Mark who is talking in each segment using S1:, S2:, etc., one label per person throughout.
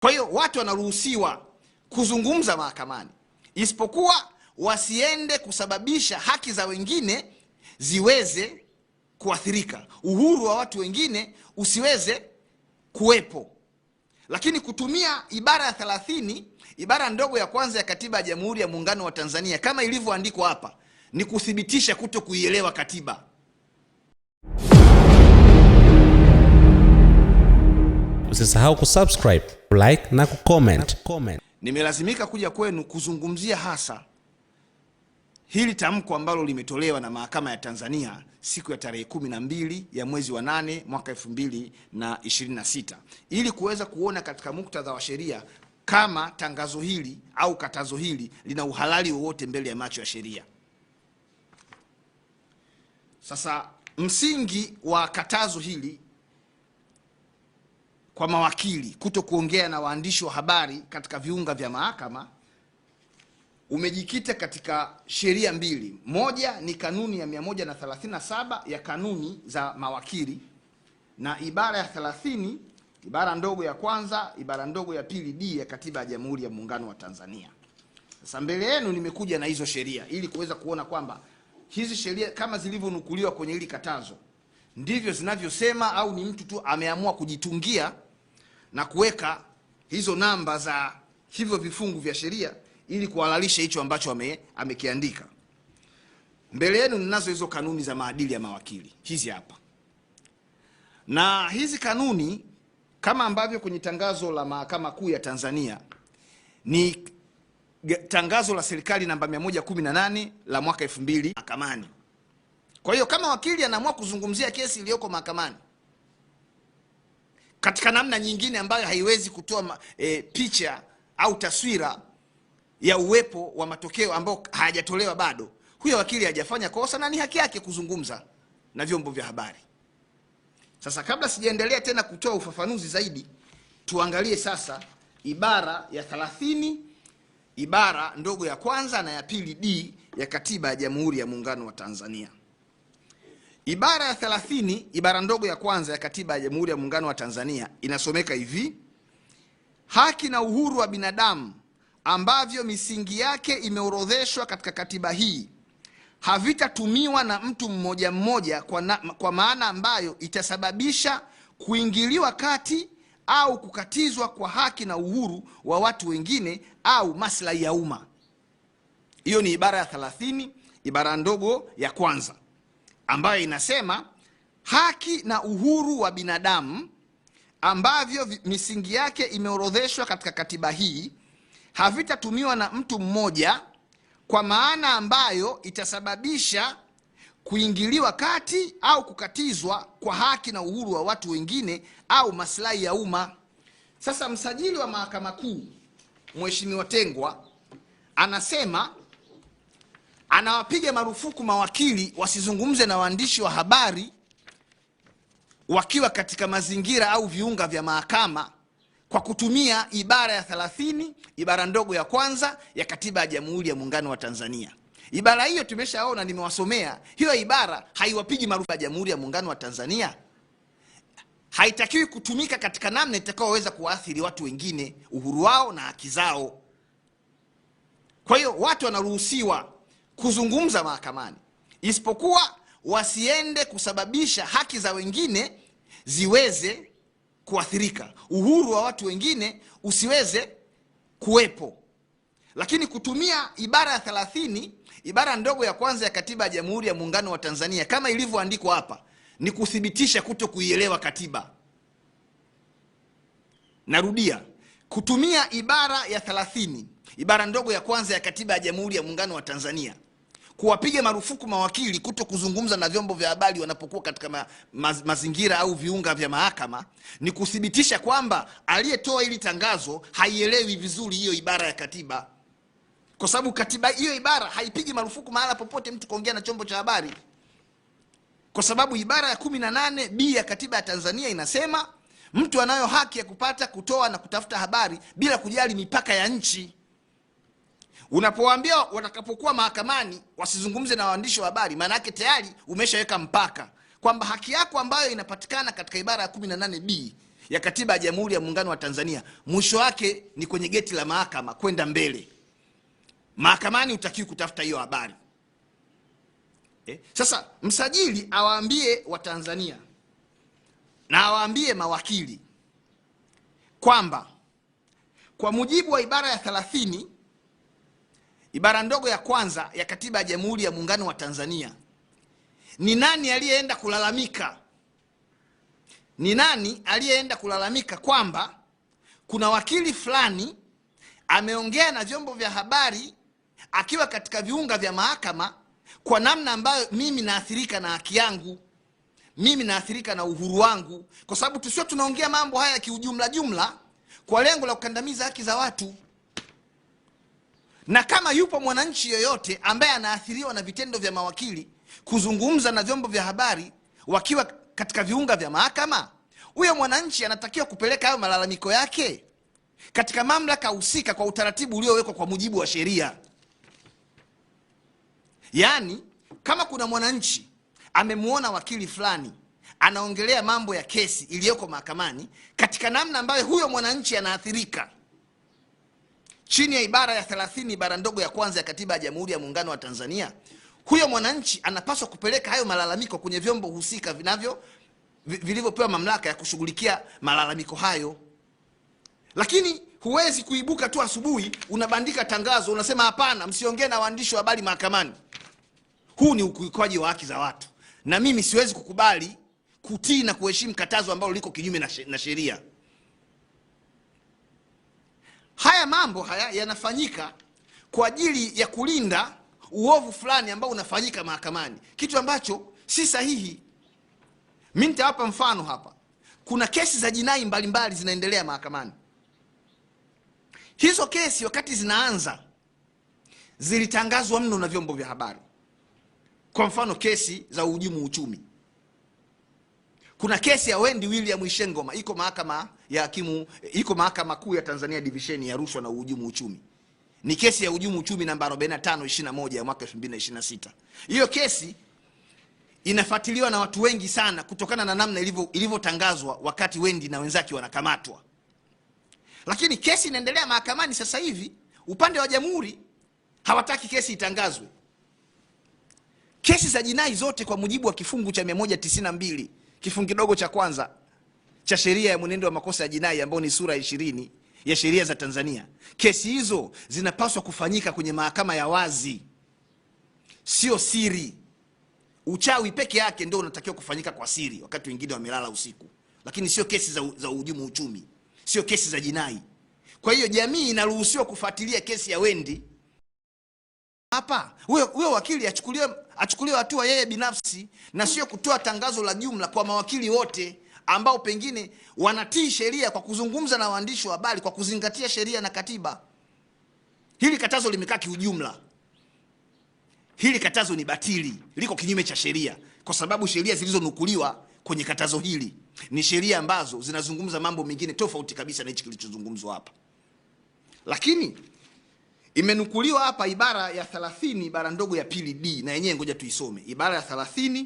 S1: Kwa hiyo watu wanaruhusiwa kuzungumza mahakamani, isipokuwa wasiende kusababisha haki za wengine ziweze kuathirika, uhuru wa watu wengine usiweze kuwepo. Lakini kutumia ibara ya 30 ibara ndogo ya kwanza ya katiba ya Jamhuri ya Muungano wa Tanzania kama ilivyoandikwa hapa ni kuthibitisha kuto kuielewa katiba.
S2: Usisahau kusubscribe, like na kucomment.
S1: Nimelazimika kuja kwenu kuzungumzia hasa hili tamko ambalo limetolewa na Mahakama ya Tanzania siku ya tarehe 12 ya mwezi wa 8 mwaka 2026 ili kuweza kuona katika muktadha wa sheria kama tangazo hili au katazo hili lina uhalali wowote mbele ya macho ya sheria. Sasa msingi wa katazo hili kwa mawakili kuto kuongea na waandishi wa habari katika viunga vya mahakama umejikita katika sheria mbili. Moja ni kanuni ya 137 ya kanuni za mawakili na ibara ya 30 ibara ndogo ya kwanza ibara ndogo ya pili D ya katiba ya Jamhuri ya Muungano wa Tanzania. Sasa mbele yenu nimekuja na hizo sheria ili kuweza kuona kwamba hizi sheria kama zilivyonukuliwa kwenye hili katazo ndivyo zinavyosema au ni mtu tu ameamua kujitungia na kuweka hizo namba za hivyo vifungu vya sheria ili kuhalalisha hicho ambacho amekiandika. Mbele yenu ninazo hizo kanuni za maadili ya mawakili. Hizi hapa. Na hizi kanuni kama ambavyo kwenye tangazo la Mahakama Kuu ya Tanzania ni tangazo la serikali namba 118 la mwaka 2000 mahakamani. Kwa hiyo kama wakili anaamua kuzungumzia kesi iliyoko mahakamani katika namna nyingine ambayo haiwezi kutoa picha au taswira ya uwepo wa matokeo ambao hayajatolewa bado, huyo wakili hajafanya kosa na ni haki yake kuzungumza na vyombo vya habari. Sasa kabla sijaendelea tena kutoa ufafanuzi zaidi, tuangalie sasa ibara ya 30 ibara ndogo ya kwanza na ya pili D ya katiba ya Jamhuri ya Muungano wa Tanzania. Ibara ya 30 ibara ndogo ya kwanza ya katiba ya Jamhuri ya Muungano wa Tanzania inasomeka hivi: haki na uhuru wa binadamu ambavyo misingi yake imeorodheshwa katika katiba hii havitatumiwa na mtu mmoja mmoja kwa maana ambayo itasababisha kuingiliwa kati au kukatizwa kwa haki na uhuru wa watu wengine au maslahi ya umma. Hiyo ni ibara ya 30 ibara ndogo ya kwanza ambayo inasema haki na uhuru wa binadamu ambavyo misingi yake imeorodheshwa katika katiba hii havitatumiwa na mtu mmoja kwa maana ambayo itasababisha kuingiliwa kati au kukatizwa kwa haki na uhuru wa watu wengine au maslahi ya umma. Sasa msajili wa Mahakama Kuu Mheshimiwa Tengwa anasema anawapiga marufuku mawakili wasizungumze na waandishi wa habari wakiwa katika mazingira au viunga vya mahakama kwa kutumia ibara ya 30 ibara ndogo ya kwanza ya katiba ya Jamhuri ya Muungano wa Tanzania. Ibara hiyo tumeshaona, nimewasomea. Hiyo ibara haiwapigi marufuku ya Jamhuri ya Muungano wa Tanzania. Haitakiwi kutumika katika namna itakayoweza kuathiri watu wengine, uhuru wao na haki zao. Kwa hiyo watu wanaruhusiwa kuzungumza mahakamani, isipokuwa wasiende kusababisha haki za wengine ziweze kuathirika, uhuru wa watu wengine usiweze kuwepo. Lakini kutumia ibara ya 30 ibara ndogo ya kwanza ya katiba ya Jamhuri ya Muungano wa Tanzania kama ilivyoandikwa hapa ni kuthibitisha kuto kuielewa katiba. Narudia, kutumia ibara ya 30 ibara ndogo ya kwanza ya katiba ya Jamhuri ya Muungano wa Tanzania kuwapiga marufuku mawakili kuto kuzungumza na vyombo vya habari wanapokuwa katika mazingira au viunga vya mahakama ni kuthibitisha kwamba aliyetoa hili tangazo haielewi vizuri hiyo ibara ya katiba. Kwa sababu katiba hiyo ibara haipigi marufuku mahala popote mtu kuongea na chombo cha habari. Kwa sababu ibara ya 18 B ya katiba ya Tanzania inasema mtu anayo haki ya kupata, kutoa na kutafuta habari bila kujali mipaka ya nchi. Unapowaambia watakapokuwa mahakamani wasizungumze na waandishi wa habari, maana yake tayari umeshaweka mpaka kwamba haki yako ambayo inapatikana katika ibara ya 18B ya Katiba ya Jamhuri ya Muungano wa Tanzania, mwisho wake ni kwenye geti la mahakama kwenda mbele. Mahakamani utakiwi kutafuta hiyo habari. Sasa msajili awaambie Watanzania na awaambie mawakili kwamba kwa mujibu wa ibara ya 30 ibara ndogo ya kwanza ya Katiba ya Jamhuri ya Muungano wa Tanzania, ni nani aliyeenda kulalamika? Ni nani aliyeenda kulalamika kwamba kuna wakili fulani ameongea na vyombo vya habari akiwa katika viunga vya mahakama kwa namna ambayo mimi naathirika na haki yangu, mimi naathirika na uhuru wangu, kwa sababu tusio tunaongea mambo haya kiujumla jumla kwa lengo la kukandamiza haki za watu. Na kama yupo mwananchi yoyote ambaye anaathiriwa na vitendo vya mawakili kuzungumza na vyombo vya habari wakiwa katika viunga vya mahakama, huyo mwananchi anatakiwa kupeleka hayo malalamiko yake katika mamlaka husika kwa utaratibu uliowekwa kwa mujibu wa sheria. Yaani, kama kuna mwananchi amemuona wakili fulani anaongelea mambo ya kesi iliyoko mahakamani katika namna ambayo huyo mwananchi anaathirika chini ya ibara ya 30 ibara ndogo ya kwanza ya Katiba ya Jamhuri ya Muungano wa Tanzania, huyo mwananchi anapaswa kupeleka hayo malalamiko kwenye vyombo husika vilivyopewa mamlaka ya kushughulikia malalamiko hayo. Lakini huwezi kuibuka tu asubuhi unabandika tangazo unasema hapana, msiongee na waandishi wa habari mahakamani. Huu ni ukiukaji wa haki za watu, na mimi siwezi kukubali kutii na kuheshimu katazo ambalo liko kinyume na sheria. Haya mambo haya yanafanyika kwa ajili ya kulinda uovu fulani ambao unafanyika mahakamani, kitu ambacho si sahihi. Mimi nitawapa mfano hapa. Kuna kesi za jinai mbalimbali zinaendelea mahakamani. Hizo kesi wakati zinaanza zilitangazwa mno na vyombo vya habari. Kwa mfano kesi za uhujumu uchumi. Kuna kesi ya Wendy William Ishengoma iko mahakama ya hakimu, iko Mahakama Kuu ya Tanzania Division ya rushwa na uhujumu uchumi. Ni kesi ya uhujumu uchumi namba 4521 ya mwaka 2026. Hiyo kesi inafuatiliwa na watu wengi sana kutokana na namna ilivyotangazwa wakati Wendy na wenzake wanakamatwa. Lakini kesi inaendelea mahakamani sasa hivi, upande wa jamhuri hawataki kesi itangazwe. Kesi za jinai zote kwa mujibu wa kifungu cha 192 kifungu kidogo cha kwanza cha sheria ya mwenendo wa makosa ya jinai ambao ni sura 20 ya sheria za Tanzania, kesi hizo zinapaswa kufanyika kwenye mahakama ya wazi, sio siri. Uchawi peke yake ndio unatakiwa kufanyika kwa siri wakati wengine wamelala usiku, lakini sio kesi za uhujumu uchumi, sio kesi za jinai. Kwa hiyo jamii inaruhusiwa kufuatilia kesi ya Wendy. Hapa huyo wakili achukuliwe hatua yeye binafsi, na sio kutoa tangazo la jumla kwa mawakili wote ambao pengine wanatii sheria kwa kuzungumza na waandishi wa habari kwa kuzingatia sheria na katiba. Hili katazo limekaa kiujumla. Hili katazo ni batili, liko kinyume cha sheria, kwa sababu sheria zilizonukuliwa kwenye katazo hili ni sheria ambazo zinazungumza mambo mengine tofauti kabisa na hichi kilichozungumzwa hapa. Lakini imenukuliwa hapa ibara ya 30 ibara ndogo ya pili D, na yenyewe ngoja tuisome. Ibara ya 30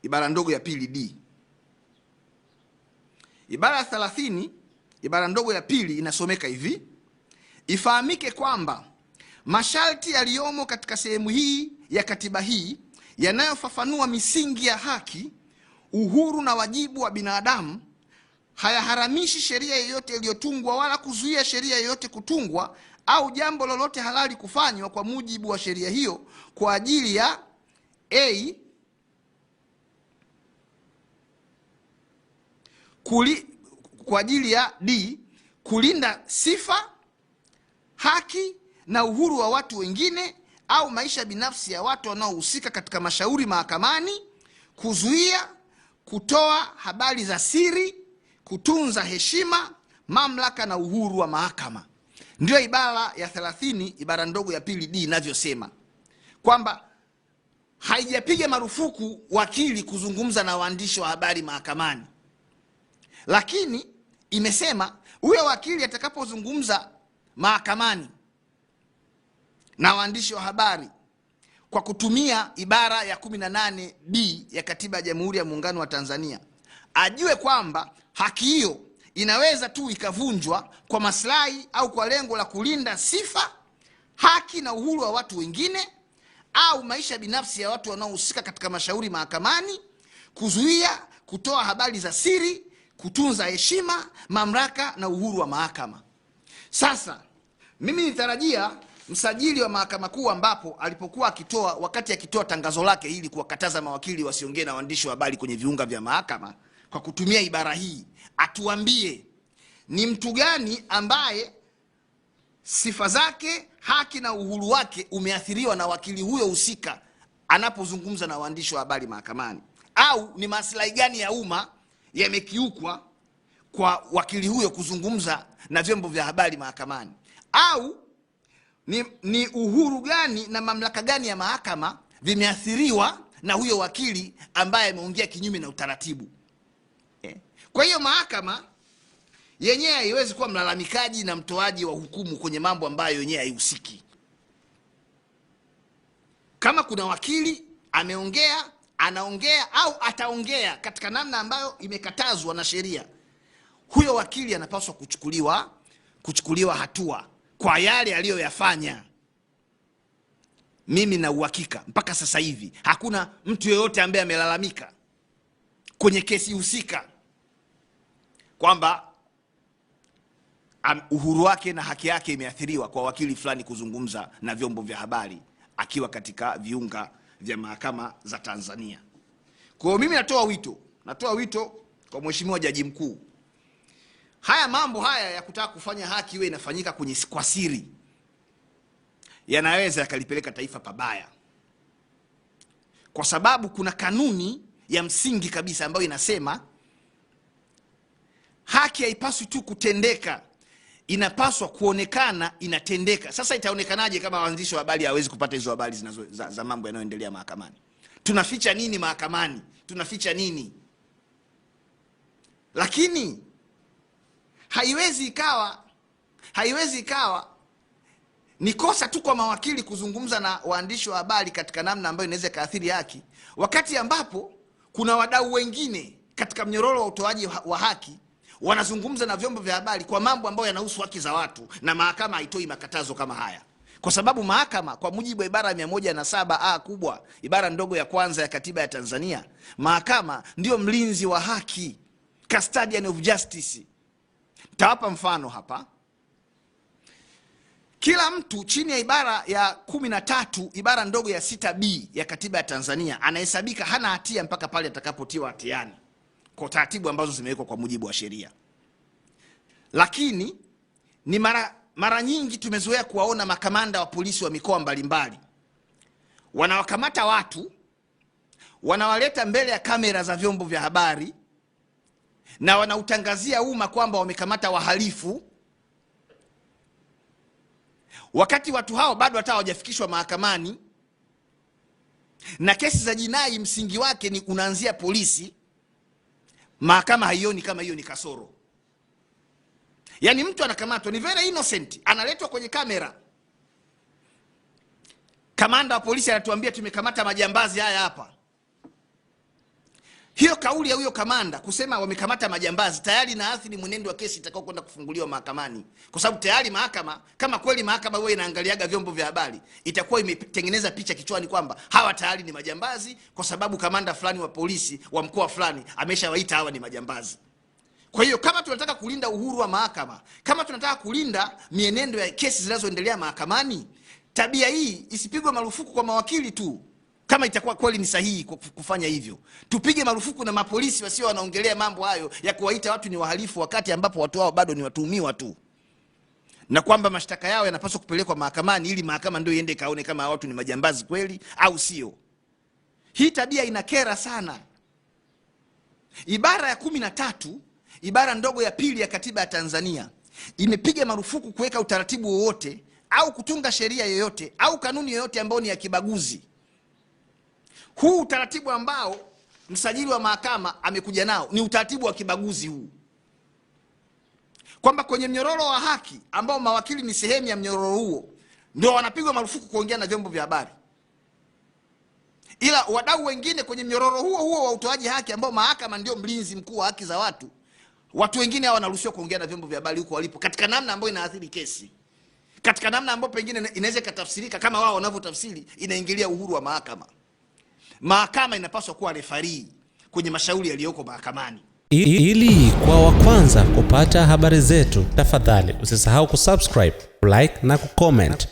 S1: ibara ndogo ya pili D. Ibara ya 30 ibara ndogo ya pili inasomeka hivi: ifahamike kwamba masharti yaliyomo katika sehemu hii ya katiba hii yanayofafanua misingi ya haki, uhuru na wajibu wa binadamu hayaharamishi sheria yoyote iliyotungwa wala kuzuia sheria yoyote kutungwa au jambo lolote halali kufanywa kwa mujibu wa sheria hiyo kwa ajili ya kwa ajili ya D, kulinda sifa, haki na uhuru wa watu wengine au maisha binafsi ya watu wanaohusika katika mashauri mahakamani, kuzuia kutoa habari za siri, kutunza heshima, mamlaka na uhuru wa mahakama. Ndio ibara ya 30 ibara ndogo ya pili D inavyosema, kwamba haijapiga marufuku wakili kuzungumza na waandishi wa habari mahakamani, lakini imesema huyo wakili atakapozungumza mahakamani na waandishi wa habari kwa kutumia ibara ya 18B ya Katiba ya Jamhuri ya Muungano wa Tanzania, ajue kwamba haki hiyo inaweza tu ikavunjwa kwa maslahi au kwa lengo la kulinda sifa, haki na uhuru wa watu wengine au maisha binafsi ya watu wanaohusika katika mashauri mahakamani, kuzuia kutoa habari za siri, kutunza heshima, mamlaka na uhuru wa mahakama. Sasa mimi nitarajia msajili wa mahakama kuu ambapo alipokuwa wakati akitoa tangazo lake ili kuwakataza mawakili wasiongee na waandishi wa habari kwenye viunga vya mahakama kwa kutumia ibara hii, atuambie ni mtu gani ambaye sifa zake, haki na uhuru wake umeathiriwa na wakili huyo husika anapozungumza na waandishi wa habari mahakamani, au ni maslahi gani ya umma yamekiukwa kwa wakili huyo kuzungumza na vyombo vya habari mahakamani, au ni uhuru gani na mamlaka gani ya mahakama vimeathiriwa na huyo wakili ambaye ameongea kinyume na utaratibu. Kwa hiyo mahakama yenyewe haiwezi kuwa mlalamikaji na mtoaji wa hukumu kwenye mambo ambayo yenyewe haihusiki. Kama kuna wakili ameongea, anaongea au ataongea katika namna ambayo imekatazwa na sheria, huyo wakili anapaswa kuchukuliwa hatua kwa yale aliyoyafanya. Mimi na uhakika mpaka sasa hivi hakuna mtu yeyote ambaye amelalamika kwenye kesi husika kwamba uhuru wake na haki yake imeathiriwa kwa wakili fulani kuzungumza na vyombo vya habari akiwa katika viunga vya mahakama za Tanzania. Kwa hiyo mimi natoa wito kwa Mheshimiwa Jaji Mkuu. Haya mambo haya ya kutaka kufanya haki iwe inafanyika kwa siri yanaweza yakalipeleka taifa pabaya, kwa sababu kuna kanuni ya msingi kabisa ambayo inasema haki haipaswi tu kutendeka, inapaswa kuonekana inatendeka. Sasa itaonekanaje kama waandishi wa habari hawezi kupata hizo habari za mambo yanayoendelea mahakamani? Tunaficha nini mahakamani? Tunaficha nini? Lakini haiwezi ikawa ni kosa tu kwa mawakili kuzungumza na waandishi wa habari katika namna ambayo inaweza kaathiri haki, wakati ambapo kuna wadau wengine katika mnyororo wa utoaji wa haki wanazungumza na vyombo vya habari kwa mambo ambayo yanahusu haki za watu, na mahakama haitoi makatazo kama haya. Kwa sababu mahakama kwa mujibu wa ibara 107A kubwa, ibara ndogo ya kwanza ya katiba ya Tanzania, mahakama ndio mlinzi wa haki, custodian of justice. Tawapa mfano hapa. Kila mtu chini ya ibara ya 13 ibara ndogo ya 6B ya katiba ya Tanzania anahesabika hana hatia mpaka pale atakapotiwa hatiani kwa taratibu ambazo zimewekwa kwa mujibu wa sheria. Lakini ni mara nyingi tumezoea kuwaona makamanda wa polisi wa mikoa mbalimbali wanawakamata watu, wanawaleta mbele ya kamera za vyombo vya habari na wanautangazia umma kwamba wamekamata wahalifu, wakati watu hao bado hata hawajafikishwa mahakamani, na kesi za jinai msingi wake ni unaanzia polisi. Mahakama haioni kama hiyo ni kasoro. Yani mtu anakamatwa ni very innocent, analetwa kwenye kamera, kamanda wa polisi anatuambia tumekamata majambazi haya hapa. Hiyo kauli ya huyo kamanda kusema wamekamata majambazi tayari na athiri mwenendo wa kesi itakao kwenda kufunguliwa mahakamani, kwa sababu tayari mahakama, kama kweli mahakama wewe inaangaliaga vyombo vya habari, itakuwa imetengeneza picha kichwani kwamba hawa tayari ni majambazi kwa sababu kamanda fulani wa polisi wa mkoa fulani ameshawaita hawa ni majambazi. Kwa hiyo kama tunataka kulinda uhuru wa mahakama, kama tunataka kulinda mienendo ya kesi zinazoendelea mahakamani, tabia hii isipigwe marufuku kwa mawakili tu. Kama itakuwa kweli ni sahihi kufanya hivyo, tupige marufuku na mapolisi wasio wanaongelea mambo hayo ya kuwaita watu ni wahalifu wakati ambapo watu hao bado ni watuhumiwa tu, na kwamba mashtaka yao yanapaswa kupelekwa mahakamani ili mahakama ndio iende kaone kama watu ni majambazi kweli au sio. Hii tabia inakera sana. Ibara ya 13 ibara ndogo ya pili ya katiba ya Tanzania imepiga marufuku kuweka utaratibu wowote au kutunga sheria yoyote au kanuni yoyote ambayo ni ya kibaguzi. Huu utaratibu ambao msajili wa mahakama amekuja nao ni utaratibu wa kibaguzi huu, kwamba kwenye mnyororo wa haki ambao mawakili ni sehemu ya mnyororo huo ndio wanapigwa marufuku kuongea na vyombo vya habari, ila wadau wengine kwenye mnyororo huo wa utoaji haki ambao mahakama ndio mlinzi mkuu wa haki za watu Watu wengine hawa wanaruhusiwa kuongea na vyombo vya habari huko walipo, katika namna ambayo inaathiri kesi, katika namna ambayo pengine inaweza ikatafsirika kama wao wanavyotafsiri inaingilia uhuru wa mahakama. Mahakama inapaswa kuwa refarii kwenye mashauri yaliyoko mahakamani.
S2: Ili kwa wa kwanza kupata habari zetu, tafadhali usisahau kusubscribe, like na kucomment.